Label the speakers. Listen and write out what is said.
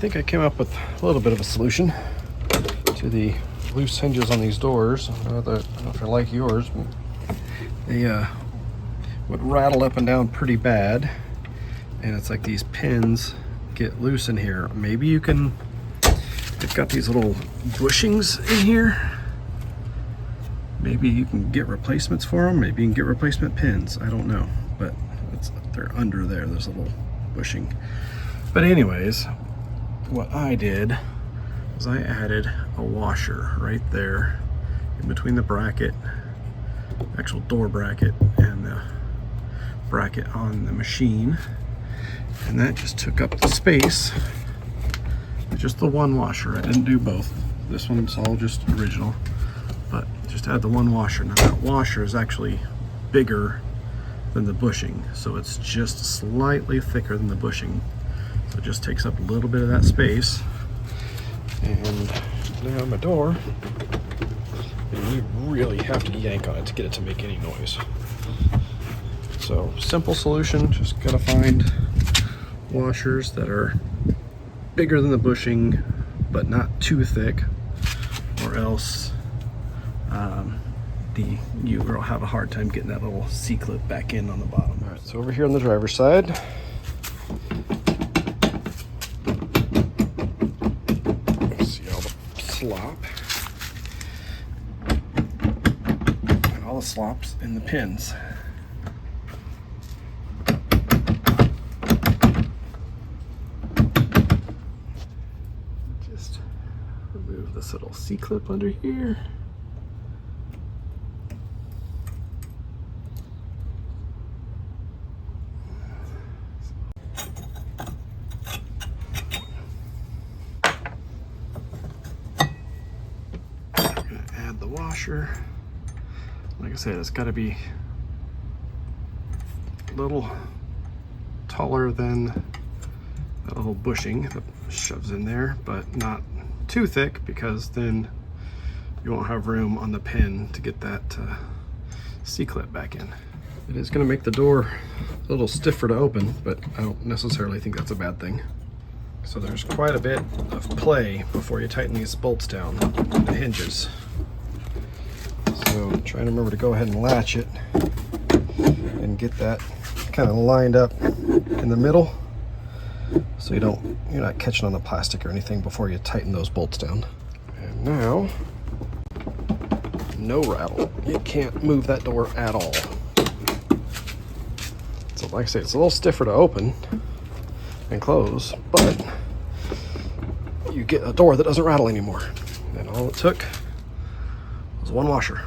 Speaker 1: think I came up with a little bit of a solution to the loose hinges on these doors. I don't know if they're like yours, but they would rattle up and down pretty bad. And it's like these pins get loose in here. Maybe you can, they've got these little bushings in here. Maybe you can get replacements for them. Maybe you can get replacement pins. I don't know, but they're under there. There's a little bushing. But anyways, what I did was I added a washer right there in between the bracket, actual door bracket, and the bracket on the machine. And that just took up the space. Just the one washer. I didn't do both. This one's all just original, but just add the one washer. Now that washer is actually bigger than the bushing, so it's just slightly thicker than the bushing. So it just takes up a little bit of that space. And now my door, and you really have to yank on it to get it to make any noise. So simple solution, just gotta find washers that are bigger than the bushing but not too thick, or else you will have a hard time getting that little C-clip back in on the bottom. All right, so over here on the driver's side, see all the slop and all the slops in the pins. Just remove this little C-clip under here. Add the washer. Like I said, it's got to be a little taller than that little bushing that shoves in there, but not too thick, because then you won't have room on the pin to get that C-clip back in. It is going to make the door a little stiffer to open, but I don't necessarily think that's a bad thing. So there's quite a bit of play before you tighten these bolts down, the hinges. So try and remember to go ahead and latch it and get that kind of lined up in the middle, so you're not catching on the plastic or anything before you tighten those bolts down. And now, no rattle. You can't move that door at all. So like I say, it's a little stiffer to open and close, but you get a door that doesn't rattle anymore. And all it took was one washer.